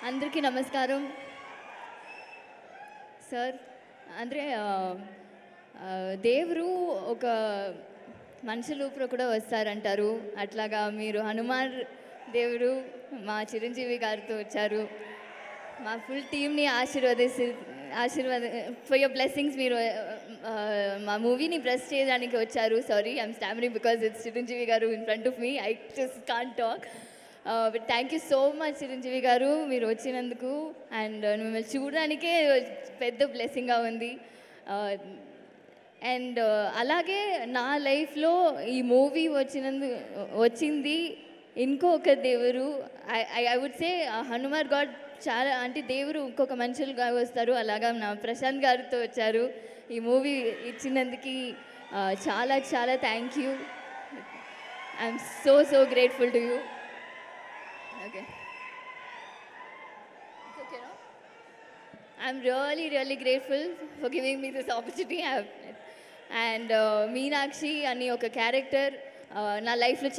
అందరికీ నమస్కారం సార్. ಅಂದರೆ ದೇವರು ఒక మనిషి రూపంలో కూడా వస్తారంటారు. అట్లాగా మీరు హనుమాన్ దేవుడు మా చిరంజీవి గారితో వచ్చారు. మా ఫుల్ టీమ్ని ఫర్ యువర్ బ్లెస్సింగ్స్. మీరు మా మూవీని బ్లెస్ చేయడానికి వచ్చారు. Sorry, I am stammering because it's Chiranjeevi garu in front of me. I just can't talk. But thank you so much Chiranjeevi garu మీరు వచ్చినందుకు. అండ్ మిమ్మల్ని చూడడానికే పెద్ద బ్లెస్సింగ్గా ఉంది. అండ్ అలాగే నా లైఫ్లో ఈ మూవీ వచ్చింది ఇంకొక దేవుడు. I would say Hanuman god. చాలా అంటే దేవుడు ఇంకొక మనుషులుగా వస్తారు. అలాగా నా ప్రశాంత్ గారితో వచ్చారు. ఈ మూవీ ఇచ్చినందుకు చాలా చాలా thank you. I'm so grateful to you. Okay. It's okay, no? I'm really grateful for giving me this opportunity. And Meenakshi ani oka character na life lo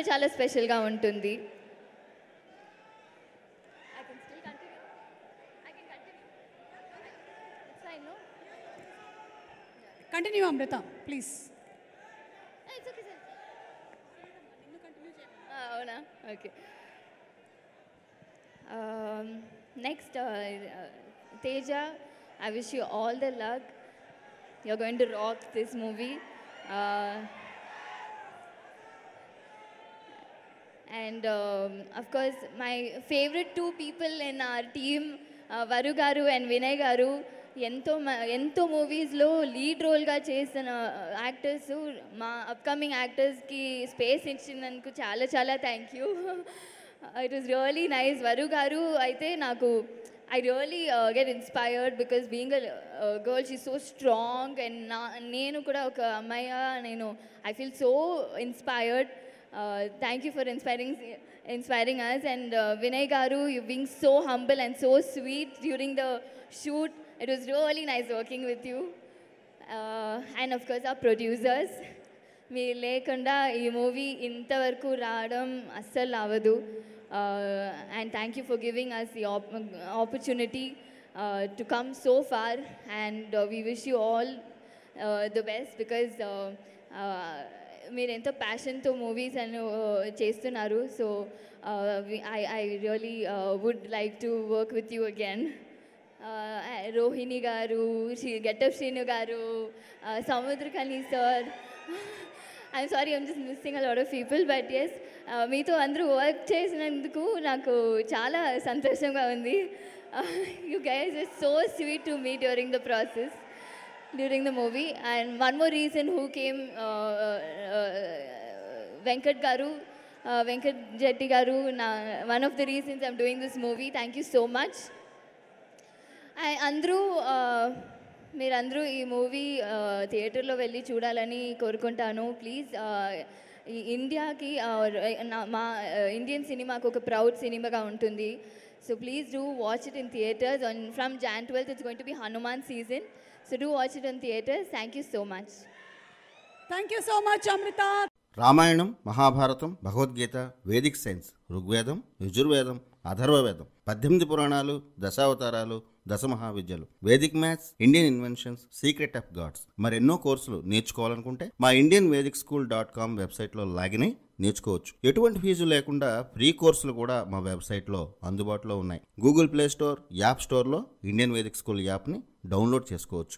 చాలా స్పెషల్ గా ఉంటుంది. I can still continue. I can continue. It's fine, no? Continue, Amrita, please. It's okay, sir. అవునా? Okay. Next Teja, I wish you all the luck. You're going to rock this movie. And of course, my favorite two people in our team, Varu Garu and Vinay Garu, ఎంతో మూవీస్లో lead రోల్గా చేసిన actors, మా upcoming యాక్టర్స్కి space ఇచ్చినందుకు చాలా thank you. It was really nice. వరు గారు అయితే నాకు I really get inspired because being a girl, she's so strong. And నేను కూడా ఒక అమ్మాయిగా I feel so inspired. Thank you for inspiring us. And Vinay garu, you being so humble and so sweet during the shoot. It was really nice working with you. And of course our producers. మీరు లేకుండా ఈ movie ఇంతవరకు రావడం అస్సలు అవ్వదు. And thank you for giving us the opportunity to come so far. And we wish you all the best because మీరు ఎంతో ప్యాషన్తో movies అని చేస్తున్నారు. So I really would like to work with you again. Rohini గారు, getup Srinu గారు, Samuthirakani sir. I'm sorry, I'm just missing a lot of people, but yes, మీతో అందరూ work చేసినందుకు నాకు చాలా సంతోషంగా ఉంది. You guys are so sweet to me during the process, during the movie. And one more reason who came, Venkat garu, Venkat Jetty garu, one of the reasons I'm doing this movie. Thank you so much. మీరందరూ ఈ movie థియేటర్లో వెళ్ళి చూడాలని కోరుకుంటాను. Please, ఇండియాకి మా Indian సినిమాకు ఒక ప్రౌడ్ సినిమాగా ఉంటుంది. So please do watch it in theatres. From Jan 12th it's going to be Hanuman season. So do watch it in theaters. Thank you so much. Thank you so much, Amrita. Ramayanam, Mahabharatam, Bhagavad Gita, Vedic science, Rigvedam, Yajurvedam, Atharvavedam, 18 పురాణాలు, దశావతారాలు, 10 మహావిద్యలు, Vedic maths, Indian inventions, secret of gods, మరెన్నో కోర్సులు నేర్చుకోవాలనుకుంటే మా indianvedicSchool.com వెబ్సైట్లో login అయి నేర్చుకోవచ్చు. ఎటువంటి ఫీజు లేకుండా ఫ్రీ కోర్సులు కూడా మా వెబ్సైట్లో అందుబాటులో ఉన్నాయి. గూగుల్ ప్లే స్టోర్, యాప్ స్టోర్లో ఇండియన్ వేదిక్ స్కూల్ యాప్ని డౌన్లోడ్ చేసుకోవచ్చు.